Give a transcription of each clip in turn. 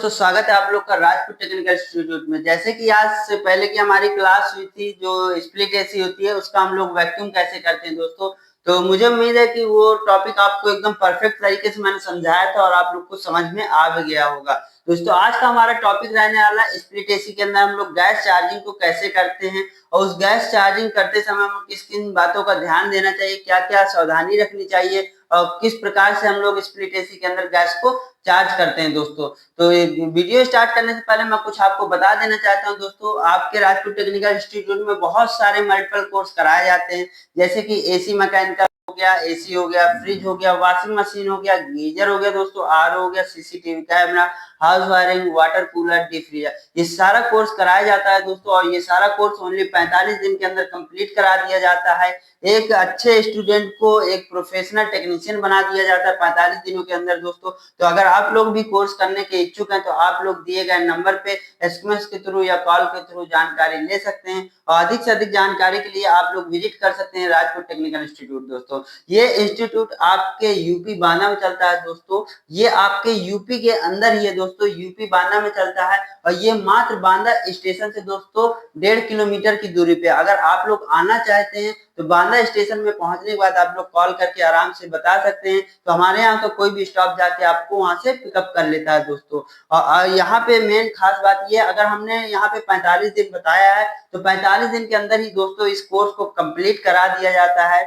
दोस्तों, स्वागत है आप लोग का राजपूत टेक्निकल इंस्टीट्यूट में। जैसे कि आज से पहले की हमारी क्लास हुई थी, जो स्प्लिट एसी होती है उसका हम लोग वैक्यूम कैसे करते हैं दोस्तों। तो मुझे उम्मीद है कि वो टॉपिक आपको एकदम परफेक्ट तरीके से मैंने समझाया था और आप लोग को समझ में आ भी गया होगा। दोस्तों, आज का हमारा टॉपिक रहने वाला है स्प्लिट एसी के अंदर हम लोग गैस चार्जिंग को कैसे करते हैं और उस गैस चार्जिंग करते समय हमें किस किन बातों का ध्यान देना चाहिए, क्या क्या सावधानी रखनी चाहिए और किस प्रकार से हम लोग स्प्लिट एसी के अंदर गैस को चार्ज करते हैं दोस्तों। तो ये वीडियो स्टार्ट करने से पहले मैं कुछ आपको बता देना चाहता हूं दोस्तों। आपके राजपूत टेक्निकल इंस्टीट्यूट में बहुत सारे मल्टीपल कोर्स कराए जाते हैं, जैसे कि एसी मैकेनिकल हो गया, एसी हो गया, फ्रिज हो गया, वॉशिंग मशीन हो गया, गीजर हो गया दोस्तों, आरओ हो गया, CCTV camera, house wiring, water cooler, deep freezer, ये सारा कोर्स कराया जाता है दोस्तों। और ये सारा कोर्स ओनली 45 दिन के अंदर कंप्लीट करा दिया जाता है। एक अच्छे स्टूडेंट को एक प्रोफेशनल टेक्नीशियन बना दिया जाता है 45 दिनों के अंदर दोस्तों। तो अगर आप लोग भी कोर्स करने के इच्छुक हैं तो आप लोग दिए गए नंबर पे एसएमएस के थ्रू या कॉल के थ्रू जानकारी ले सकते हैं और अधिक से अधिक जानकारी के लिए आप लोग विजिट कर सकते हैं राजपूत टेक्निकल इंस्टीट्यूट दोस्तों। ये इंस्टीट्यूट आपके यूपी बांदा में चलता है दोस्तों। ये आपके यूपी के अंदर ही है दोस्तों, यूपी बांदा में चलता है और ये मात्र बांदा स्टेशन से दोस्तों 1.5 किलोमीटर की दूरी पे। अगर आप लोग आना चाहते हैं तो बांदा स्टेशन में पहुंचने के बाद आप लोग कॉल करके आराम से बता सकते हैं, तो हमारे यहाँ तो कोई भी स्टॉप जाके आपको वहां से पिकअप कर लेता है दोस्तों। और यहाँ पे मेन खास बात ये, अगर हमने यहाँ पे 45 दिन बताया है तो 45 दिन के अंदर ही दोस्तों इस कोर्स को कंप्लीट करा दिया जाता है।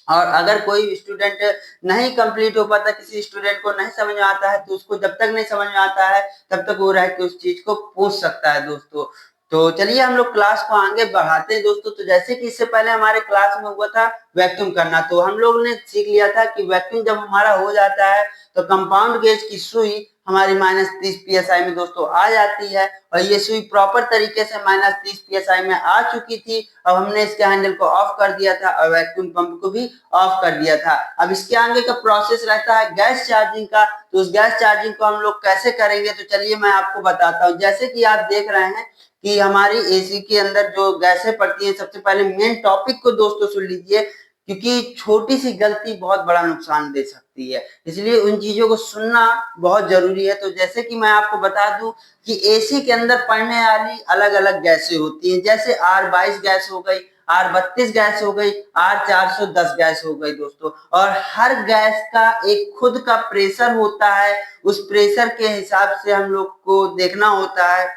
और अगर कोई स्टूडेंट नहीं कंप्लीट हो पाता, किसी स्टूडेंट को नहीं समझ में आता है, तो उसको जब तक नहीं समझ में आता है तब तक वो रह के उस चीज को पूछ सकता है दोस्तों। तो चलिए हम लोग क्लास को आगे बढ़ाते हैं दोस्तों। तो जैसे कि इससे पहले हमारे क्लास में हुआ था वैक्यूम करना, तो हम लोग ने सीख लिया था कि वैक्यूम जब हमारा हो जाता है तो कंपाउंड गेज की सुई हमारी -30 psi में दोस्तों आ जाती है और ये सुई प्रॉपर तरीके से -30 psi में आ चुकी थी। अब हमने इसके हैंडल को ऑफ कर दिया था और वैक्यूम पंप को भी ऑफ कर दिया था। अब इसके आगे का प्रोसेस रहता है गैस चार्जिंग का। तो उस गैस चार्जिंग को हम लोग कैसे करेंगे, तो चलिए मैं आपको बताता हूँ। जैसे कि आप देख रहे हैं कि हमारी एसी के अंदर जो गैसें पड़ती हैं, सबसे पहले मेन टॉपिक को दोस्तों सुन लीजिए, क्योंकि छोटी सी गलती बहुत बड़ा नुकसान दे सकती है, इसलिए उन चीजों को सुनना बहुत जरूरी है। तो जैसे कि मैं आपको बता दूं कि एसी के अंदर पड़ने वाली अलग अलग गैसें होती हैं, जैसे R22 गैस हो गई, R32 गैस हो गई, R410 गैस हो गई दोस्तों। और हर गैस का एक खुद का प्रेशर होता है, उस प्रेशर के हिसाब से हम लोग को देखना होता है।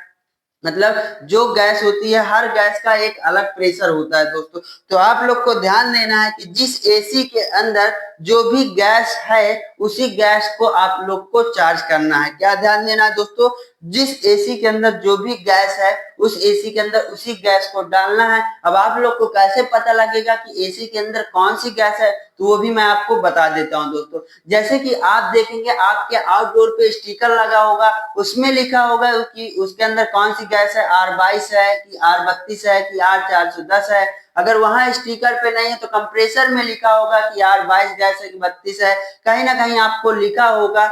मतलब जो गैस होती है, हर गैस का एक अलग प्रेशर होता है दोस्तों। तो आप लोग को ध्यान देना है कि जिस एसी के अंदर जो भी गैस है उसी गैस को आप लोग को चार्ज करना है। क्या ध्यान देना है दोस्तों, जिस एसी के अंदर जो भी गैस है उस एसी के अंदर उसी गैस को डालना है। अब आप लोग को कैसे पता लगेगा कि एसी के अंदर कौन सी गैस है, तो वो भी मैं आपको बता देता हूं दोस्तों। जैसे कि आप देखेंगे आपके आउटडोर पे स्टिकर लगा होगा, उसमें लिखा होगा कि उसके अंदर कौन सी गैस है, R22 है कि R32 है कि R410 है। अगर वहां स्टिकर पे नहीं है तो कंप्रेसर में लिखा होगा कि R22 गैस है कि 32 है, कहीं ना कहीं आपको लिखा होगा।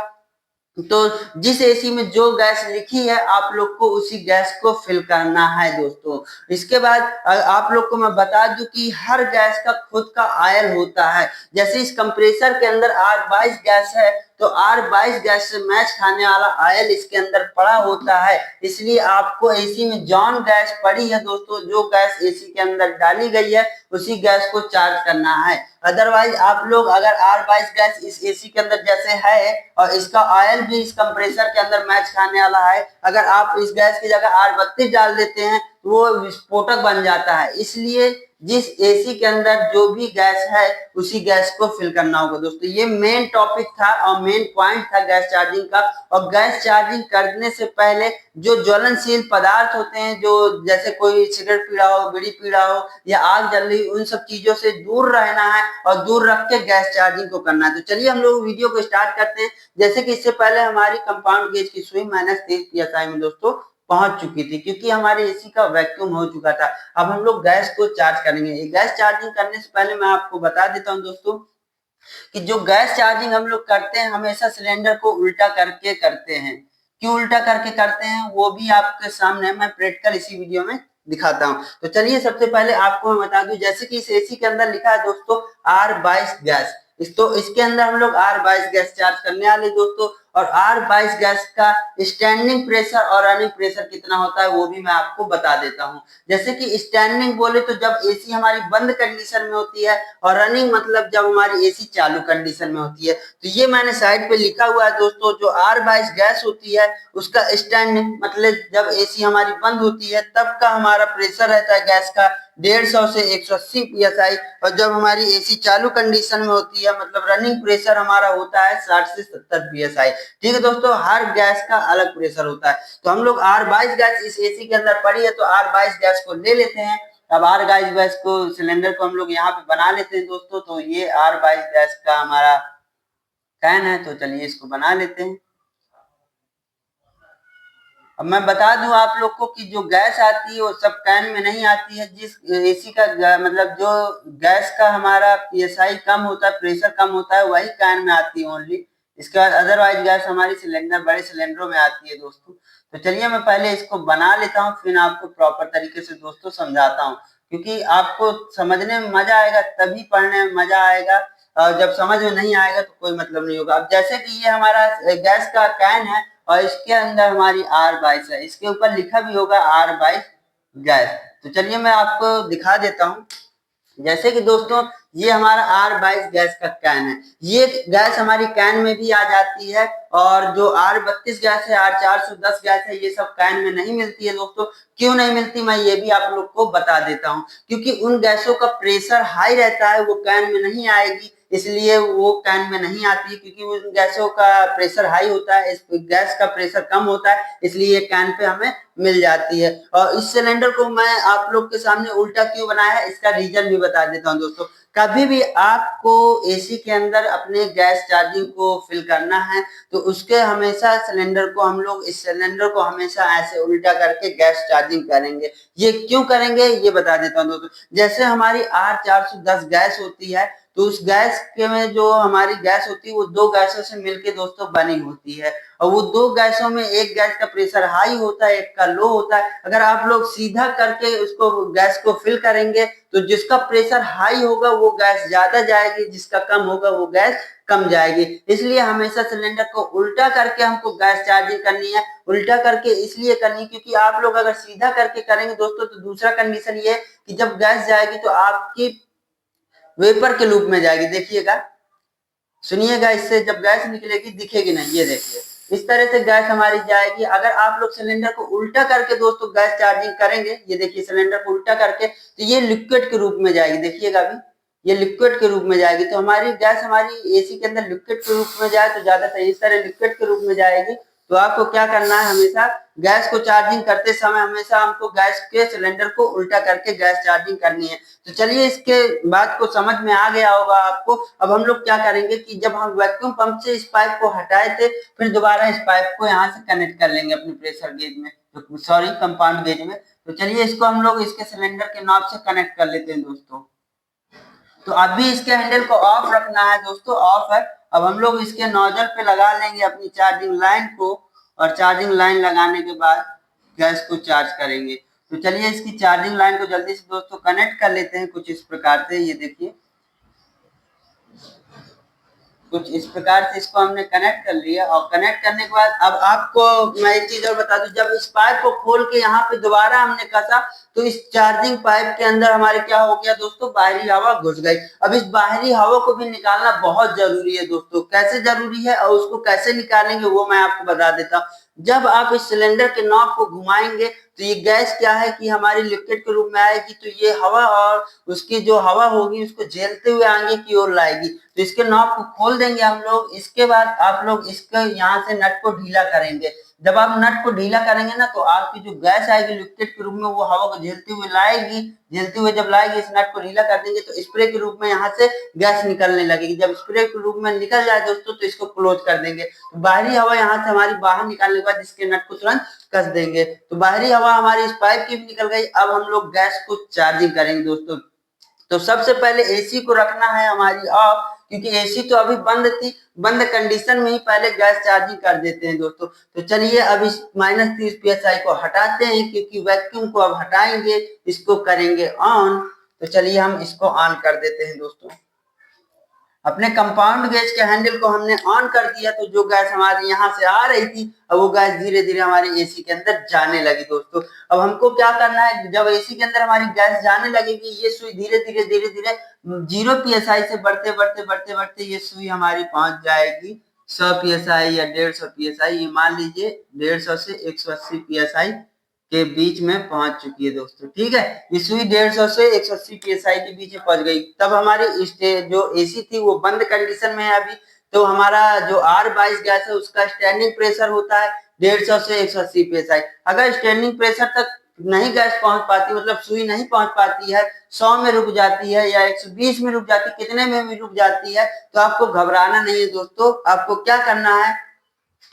तो जिस एसी में जो गैस लिखी है आप लोग को उसी गैस को फिल करना है दोस्तों। इसके बाद आप लोग को मैं बता दूं कि हर गैस का खुद का आयल होता है। जैसे इस कंप्रेसर के अंदर R22 गैस है तो R22 गैस से मैच खाने वाला आयल इसके अंदर पड़ा होता है, इसलिए आपको एसी में जॉन गैस पड़ी है दोस्तों, जो गैस एसी के अंदर डाली गई है उसी गैस को चार्ज करना है। अदरवाइज आप लोग अगर R22 गैस इस एसी के अंदर जैसे है और इसका ऑयल भी इस कंप्रेसर के अंदर मैच खाने वाला है, अगर आप इस गैस की जगह R32 डाल देते हैं तो वो विस्फोटक बन जाता है। इसलिए जिस एसी के अंदर जो भी गैस है उसी गैस को फिल करना होगा दोस्तों। ये मेन टॉपिक था और मेन पॉइंट था गैस चार्जिंग का। और गैस चार्जिंग करने से पहले जो ज्वलनशील पदार्थ होते हैं, जो जैसे कोई सिगरेट पी रहा हो, बीड़ी पी रहा हो या आग जल रही, उन सब चीजों से दूर रहना है और दूर रख के गैस चार्जिंग को करना है। तो चलिए हम लोग वीडियो को स्टार्ट करते हैं। जैसे कि इससे पहले हमारी कंपाउंड गेज की सुई -30 psi में दोस्तों पहुंच चुकी थी, क्योंकि हमारे एसी का वैक्यूम हो चुका था। अब हम लोग गैस को चार्ज करेंगे। गैस चार्जिंग करने से पहले मैं आपको बता देता हूं दोस्तों कि जो गैस चार्जिंग हम लोग करते हैं हमेशा सिलेंडर को उल्टा करके करते हैं। क्यों उल्टा करके करते हैं वो भी आपके सामने मैं प्रैक्टिकल इसी वीडियो में दिखाता हूं। तो चलिए सबसे पहले आपको मैं बता दूं, जैसे कि इस एसी के अंदर लिखा है दोस्तों R22 गैस, तो इसके अंदर हम लोग R22 गैस चार्ज करने वाले दोस्तों। और R22 गैस का स्टैंडिंग प्रेशर और रनिंग प्रेशर कितना होता है वो भी मैं आपको बता देता हूँ। जैसे कि स्टैंडिंग बोले तो जब एसी हमारी बंद कंडीशन में होती है, और रनिंग मतलब जब हमारी एसी चालू कंडीशन में होती है। तो ये मैंने साइड पे लिखा हुआ है दोस्तों, जो R22 गैस होती है उसका स्टैंडिंग मतलब जब एसी हमारी बंद होती है तब का हमारा प्रेशर रहता है गैस का 150 से 180 psi, और जब हमारी एसी चालू कंडीशन में होती है मतलब रनिंग प्रेशर हमारा होता है 60 से 70 psi। ठीक है दोस्तों, हर गैस का अलग प्रेशर होता है। तो हम लोग R22 गैस इस एसी के अंदर पड़ी है, तो R22 गैस को ले लेते हैं। अब R22 गैस को सिलेंडर को हम लोग यहाँ पे बना लेते हैं दोस्तों। तो ये R22 गैस का हमारा कैन है, तो चलिए इसको बना लेते हैं। अब मैं बता दूं आप लोग को कि जो गैस आती है वो सब कैन में नहीं आती है। जिस एसी का मतलब जो गैस का हमारा पीएसआई कम होता है, प्रेशर कम होता है, वही कैन में आती है ओनली। इसके बाद अदरवाइज गैस हमारी सिलेंडर बड़े सिलेंडरों में आती है दोस्तों। तो चलिए मैं पहले इसको बना लेता हूँ, फिर आपको प्रॉपर तरीके से दोस्तों समझाता हूँ, क्योंकि आपको समझने में मजा आएगा तभी पढ़ने में मजा आएगा, और जब समझ में नहीं आएगा तो कोई मतलब नहीं होगा। अब जैसे कि ये हमारा गैस का कैन है और इसके अंदर हमारी R22 है, इसके ऊपर लिखा भी होगा R22 गैस। तो चलिए मैं आपको दिखा देता हूँ। जैसे कि दोस्तों ये हमारा R22 गैस का कैन है, ये गैस हमारी कैन में भी आ जाती है, और जो R32 गैस है, R410 गैस है, ये सब कैन में नहीं मिलती है दोस्तों। क्यों नहीं मिलती मैं ये भी आप लोग को बता देता हूँ, क्योंकि उन गैसों का प्रेशर हाई रहता है, वो कैन में नहीं आएगी, इसलिए वो कैन में नहीं आती है। क्योंकि उन गैसों का प्रेशर हाई होता है, इस गैस का प्रेशर कम होता है, इसलिए कैन पे हमें मिल जाती है। और इस सिलेंडर को मैं आप लोग के सामने उल्टा क्यों बनाया है इसका रीजन भी बता देता हूँ दोस्तों। कभी भी आपको एसी के अंदर अपने गैस चार्जिंग को फिल करना है तो उसके हमेशा सिलेंडर को हम लोग इस सिलेंडर को हमेशा ऐसे उल्टा करके गैस चार्जिंग करेंगे। ये क्यों करेंगे ये बता देता हूँ दोस्तों। जैसे हमारी R410 गैस होती है, तो उस गैस के में जो हमारी गैस होती है वो दो गैसों से मिलके दोस्तों बनी होती है, और वो दो गैसों में एक गैस का प्रेशर हाई होता है, एक का लो होता है। अगर आप लोग सीधा करके उसको गैस को फिल करेंगे तो जिसका प्रेशर हाई होगा वो गैस ज्यादा जाएगी, जिसका कम होगा वो गैस कम जाएगी। इसलिए हमेशा सिलेंडर को उल्टा करके हमको गैस चार्जिंग करनी है। उल्टा करके इसलिए करनी क्योंकि आप लोग अगर सीधा करके करेंगे दोस्तों तो दूसरा कंडीशन ये कि जब गैस जाएगी तो आपकी वेपर के लूप में जाएगी। देखिएगा, सुनिएगा, इससे जब गैस निकलेगी दिखेगी नहीं, ये देखिए इस तरह से गैस हमारी जाएगी। अगर आप लोग सिलेंडर को उल्टा करके दोस्तों गैस चार्जिंग करेंगे, ये देखिए सिलेंडर को उल्टा करके, तो ये लिक्विड के रूप में जाएगी। देखिएगा अभी ये लिक्विड के रूप में जाएगी। तो हमारी गैस हमारी एसी के अंदर लिक्विड के रूप में जाए तो ज्यादा सही, इस तरह लिक्विड के रूप में जाएगी। तो आपको क्या करना है, हमेशा गैस को चार्जिंग करते समय हमेशा हमको गैस के सिलेंडर को उल्टा करके गैस चार्जिंग करनी है। तो चलिए इसके बात को समझ में आ गया होगा आपको। अब हम लोग क्या करेंगे कि जब हम वैक्यूम पंप से इस पाइप को हटाए थे, फिर दोबारा इस पाइप को यहाँ से कनेक्ट कर लेंगे अपने प्रेशर गेज में, सॉरी कंपाउंड गेज में। तो चलिए इसको हम लोग इसके सिलेंडर के नॉब से कनेक्ट कर लेते हैं दोस्तों। तो अभी इसके हैंडल को ऑफ रखना है दोस्तों, ऑफ है। अब हम लोग इसके नोजल पे लगा लेंगे अपनी चार्जिंग लाइन को, और चार्जिंग लाइन लगाने के बाद गैस को चार्ज करेंगे। तो चलिए इसकी चार्जिंग लाइन को जल्दी से दोस्तों कनेक्ट कर लेते हैं कुछ इस प्रकार से। ये देखिए कुछ इस प्रकार से इसको हमने कनेक्ट कर लिया, और कनेक्ट करने के बाद अब आपको मैं एक चीज और बता दूं, जब इस पाइप को खोल के यहाँ पे दोबारा हमने कसा तो इस चार्जिंग पाइप के अंदर हमारे क्या हो गया दोस्तों, बाहरी हवा घुस गई। अब इस बाहरी हवा को भी निकालना बहुत जरूरी है दोस्तों। कैसे जरूरी है और उसको कैसे निकालेंगे वो मैं आपको बता देता हूँ। जब आप इस सिलेंडर के नॉब को घुमाएंगे तो ये गैस क्या है कि हमारी लिक्विड के रूप में आएगी, तो ये हवा और उसकी जो हवा होगी उसको झेलते हुए आगे की ओर लाएगी। तो इसके नॉब को खोल देंगे हम लोग। इसके बाद आप लोग इसके यहाँ से नट को ढीला करेंगे। जब आप नट को ढीला करेंगे ना तो आपकी जो गैस आएगी लिक्विड के रूप में वो हवा को झेलते हुए लाएगी। झेलते हुए जब लाएगी इस नट को ढीला कर देंगे तो स्प्रे के रूप में यहाँ से गैस निकलने लगेगी। जब स्प्रे के रूप में निकल जाए दोस्तों तो इसको क्लोज कर देंगे। तो बाहरी हवा यहाँ से हमारी बाहर निकालने के बाद इसके नट को तुरंत कस देंगे। तो बाहरी हवा हमारी इस पाइप की भी निकल गई। अब हम लोग गैस को चार्जिंग करेंगे दोस्तों। तो सबसे पहले एसी को रखना है हमारी ऑफ, क्योंकि एसी तो अभी बंद थी, बंद कंडीशन में ही पहले गैस चार्जिंग कर देते हैं दोस्तों। तो चलिए अब इस -30 psi को हटाते हैं, क्योंकि वैक्यूम को अब हटाएंगे, इसको करेंगे ऑन। तो चलिए हम इसको ऑन कर देते हैं दोस्तों। अपने कंपाउंड गैस के हैंडल को हमने ऑन कर दिया तो जो गैस हमारे यहाँ से आ रही थी अब वो गैस धीरे धीरे हमारे एसी के अंदर जाने लगी दोस्तों। अब हमको क्या करना है, जब एसी के अंदर हमारी गैस जाने लगेगी ये सुई धीरे धीरे 0 पीएसआई से बढ़ते बढ़ते बढ़ते बढ़ते ये सुई हमारी पहुंच जाएगी 100 पीएसआई या 150 पीएसआई। ये मान लीजिए 150 से 180 पीएसआई के बीच में पहुंच चुकी है दोस्तों। ठीक है, ये सुई 150 से 180 पीएसआई के बीच में पहुंच गई। तब हमारी जो एसी थी वो बंद कंडीशन में है अभी। तो हमारा जो R22 गैस है उसका स्टैंडिंग प्रेशर होता है 150 से 180 पीएसआई। अगर स्टैंडिंग प्रेशर तक नहीं गैस पहुंच पाती, मतलब सुई नहीं पहुंच पाती है, 100 में रुक जाती है या 120 में रुक जाती है, कितने में भी रुक जाती है, तो आपको घबराना नहीं है दोस्तों। आपको क्या करना है,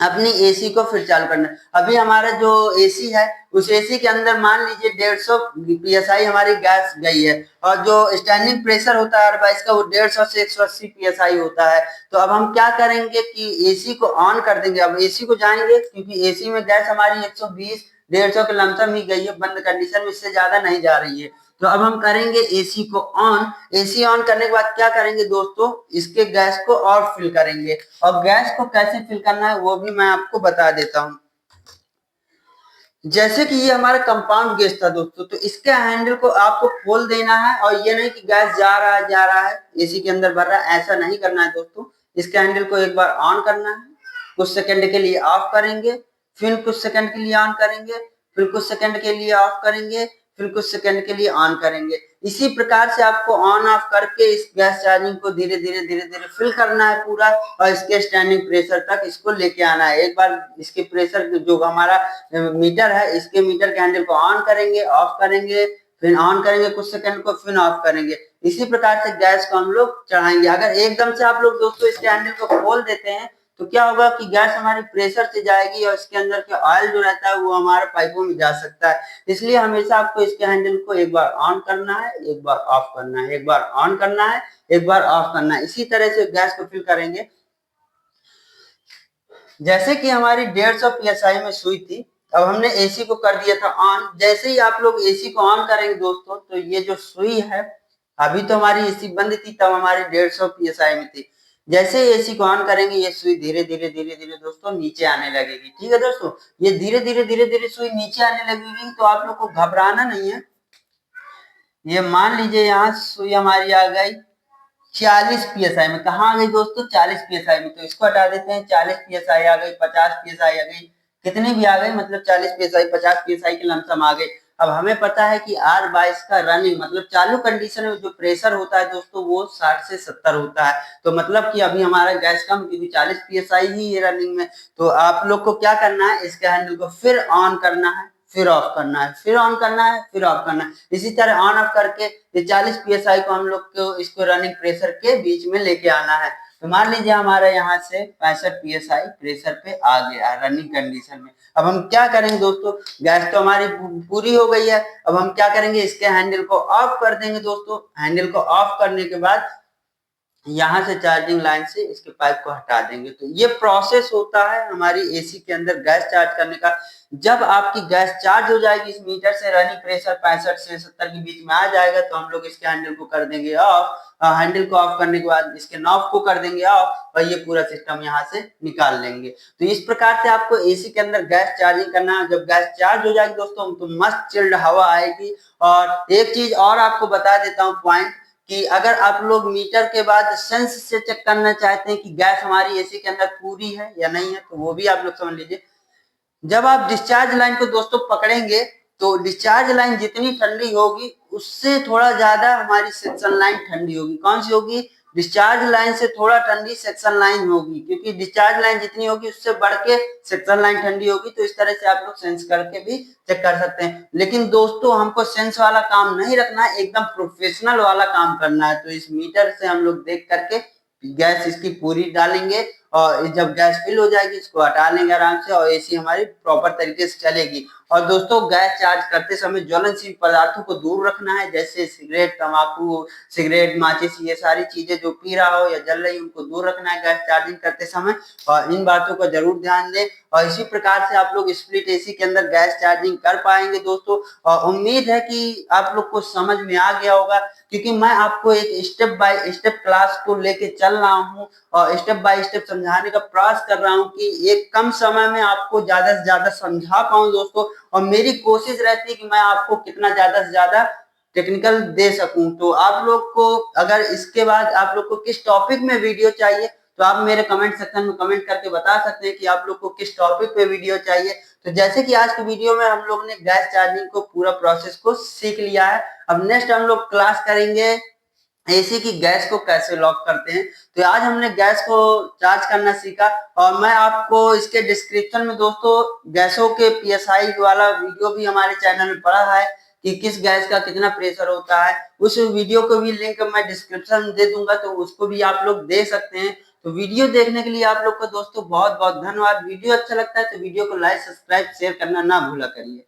अपनी एसी को फिर चालू करना है। अभी हमारा जो एसी है उस एसी के अंदर मान लीजिए 150 पीएसआई हमारी गैस गई है और जो स्टैंडिंग प्रेशर होता है R22 का वो 150 से 180 पीएसआई होता है। तो अब हम क्या करेंगे कि एसी को ऑन कर देंगे। अब एसी को जाएंगे क्योंकि एसी में गैस हमारी 120 150 के लमसम ही गई है बंद कंडीशन में, इससे ज्यादा नहीं जा रही है। तो अब हम करेंगे एसी को ऑन। एसी ऑन करने के बाद क्या करेंगे दोस्तों, इसके गैस को और फिल करेंगे। और गैस को कैसे फिल करना है वो भी मैं आपको बता देता हूं। जैसे कि ये हमारा कंपाउंड गैस था दोस्तों, तो इसके हैंडल को आपको खोल देना है और ये नहीं कि गैस जा रहा है एसी के अंदर भर रहा है, ऐसा नहीं करना है दोस्तों। इसके हैंडल को एक बार ऑन करना है, कुछ सेकंड के लिए ऑफ करेंगे, फिर कुछ सेकंड के लिए ऑन करेंगे, फिर कुछ सेकंड के लिए ऑफ करेंगे, फिर कुछ सेकंड के लिए ऑन करेंगे। इसी प्रकार से आपको ऑन ऑफ करके इस गैस चार्जिंग को धीरे धीरे फिल करना है पूरा और इसके स्टैंडिंग प्रेशर तक इसको लेके आना है। एक बार इसके प्रेशर जो हमारा मीटर है इसके मीटर के हैंडल को ऑन करेंगे, ऑफ करेंगे, फिर ऑन करेंगे कुछ सेकंड को, फिर ऑफ करेंगे। इसी प्रकार से गैस को हम लोग चढ़ाएंगे। अगर एकदम से आप लोग दोस्तों इसके हैंडल को खोल देते हैं तो क्या होगा कि गैस हमारी प्रेशर से जाएगी और इसके अंदर के ऑयल जो रहता है वो हमारे पाइपों में जा सकता है। इसलिए हमेशा आपको इसके हैंडल को एक बार ऑन करना है, एक बार ऑफ करना है, एक बार ऑन करना है, एक बार ऑफ करना है। इसी तरह से गैस को फिल करेंगे। जैसे कि हमारी 150 पीएसआई में सुई थी, अब हमने एसी को कर दिया था ऑन। जैसे ही आप लोग एसी को ऑन करेंगे दोस्तों तो ये जो सुई है, अभी तो हमारी एसी बंद थी तब हमारी 150 पीएसआई में थी। जैसे ही एसी को ऑन करेंगे ये सुई धीरे धीरे दोस्तों नीचे आने लगेगी। ठीक है दोस्तों, ये धीरे धीरे सुई नीचे आने लगेगी तो आप लोग को घबराना नहीं है। ये मान लीजिए यहाँ सुई हमारी आ गई 40 पीएसआई में। कहाँ आ गई दोस्तों, 40 पीएसआई में। तो इसको हटा देते हैं, 40 पीएसआई आ गई, 50 पीएसआई आ गई, कितनी भी आ गई, मतलब 40 पीएसआई 50 पीएसआई की लमसम आ गई। अब हमें पता है कि R22 का रनिंग मतलब चालू कंडीशन में जो प्रेशर होता है दोस्तों वो 60 से 70 होता है। तो मतलब कि अभी हमारा गैस कम, क्योंकि 40 पीएसआई ही है रनिंग में। तो आप लोग को क्या करना है, इसके हैंडल को फिर ऑन करना है, फिर ऑफ करना है, फिर ऑन करना है, फिर ऑफ करना है। इसी तरह ऑन ऑफ करके ये 40 पीएसआई को हम लोग को इसको रनिंग प्रेशर के बीच में लेके आना है। तो मान लीजिए हमारा यहाँ से 65 पीएसआई प्रेशर पे आ गया रनिंग कंडीशन में। अब हम क्या करेंगे दोस्तों, गैस तो हमारी पूरी हो गई है। अब हम क्या करेंगे, इसके हैंडल को ऑफ कर देंगे दोस्तों। हैंडल को ऑफ करने के बाद यहाँ से चार्जिंग लाइन से इसके पाइप को हटा देंगे। तो ये प्रोसेस होता है हमारी एसी के अंदर गैस चार्ज करने का। जब आपकी गैस चार्ज हो जाएगी, इस मीटर से रनिंग प्रेशर 65 से 70 के बीच में आ जाएगा, तो हम लोग इसके हैंडल को कर देंगे ऑफ। हैंडल को ऑफ करने के बाद इसके नॉब को कर देंगे ऑफ और ये पूरा सिस्टम यहाँ से निकाल लेंगे। तो इस प्रकार से आपको एसी के अंदर गैस चार्जिंग करना है। जब गैस चार्ज हो जाएगी दोस्तों तो मस्त चिल्ड हवा आएगी। और एक चीज और आपको बता देता हूँ पॉइंट, कि अगर आप लोग मीटर के बाद सेंस से चेक करना चाहते हैं कि गैस हमारी एसी के अंदर पूरी है या नहीं है, तो वो भी आप लोग समझ लीजिए। जब आप डिस्चार्ज लाइन को दोस्तों पकड़ेंगे तो डिस्चार्ज लाइन जितनी ठंडी होगी उससे थोड़ा ज्यादा हमारी सेक्शन लाइन ठंडी होगी। कौन सी होगी, डिस्चार्ज लाइन से थोड़ा ठंडी सेक्शन लाइन होगी, क्योंकि डिस्चार्ज लाइन जितनी होगी उससे बढ़ के सेक्शन लाइन ठंडी होगी। तो इस तरह से आप लोग सेंस करके भी चेक कर सकते हैं। लेकिन दोस्तों हमको सेंस वाला काम नहीं रखना है, एकदम प्रोफेशनल वाला काम करना है। तो इस मीटर से हम लोग देख करके गैस इसकी पूरी डालेंगे और जब गैस फिल हो जाएगी इसको हटा लेंगे आराम से और एसी हमारी प्रॉपर तरीके से चलेगी। और दोस्तों गैस चार्ज करते समय ज्वलनशील पदार्थों को दूर रखना है, जैसे सिगरेट, तंबाकू, सिगरेट, माचिस, ये सारी चीजें जो पी रहा हो या जल रही उनको दूर रखना है गैस चार्जिंग करते समय, और इन बातों का जरूर ध्यान दें। और इसी प्रकार से आप लोग स्प्लिट एसी के अंदर गैस चार्जिंग कर पाएंगे दोस्तों। और उम्मीद है कि आप लोग को समझ में आ गया होगा, क्योंकि मैं आपको एक स्टेप बाय स्टेप क्लास को लेके चल रहा हूँ और स्टेप बाय स्टेप समझाने का प्रयास कर रहा हूँ कि एक कम समय में आपको ज्यादा से ज्यादा समझा पाऊं दोस्तों। और मेरी कोशिश रहती है कि मैं आपको कितना ज्यादा से ज्यादा टेक्निकल दे सकूं। तो आप लोग को अगर इसके बाद आप लोग को किस टॉपिक में वीडियो चाहिए तो आप मेरे कमेंट सेक्शन में कमेंट करके बता सकते हैं कि आप लोग को किस टॉपिक पे वीडियो चाहिए। तो जैसे कि आज की वीडियो में हम लोग ने गैस चार्जिंग को पूरा प्रोसेस को सीख लिया है। अब नेक्स्ट हम लोग क्लास करेंगे एसी की गैस को कैसे लॉक करते हैं। तो आज हमने गैस को चार्ज करना सीखा और मैं आपको इसके डिस्क्रिप्शन में दोस्तों गैसों के पीएसआई वाला वीडियो भी हमारे चैनल में पड़ा है कि किस गैस का कितना प्रेशर होता है। उस वीडियो को भी लिंक मैं डिस्क्रिप्शन में दे दूंगा, तो उसको भी आप लोग देख सकते हैं। तो वीडियो देखने के लिए आप लोग को दोस्तों बहुत बहुत धन्यवाद। वीडियो अच्छा लगता है तो वीडियो को लाइक, सब्सक्राइब, शेयर करना ना भूला करिए।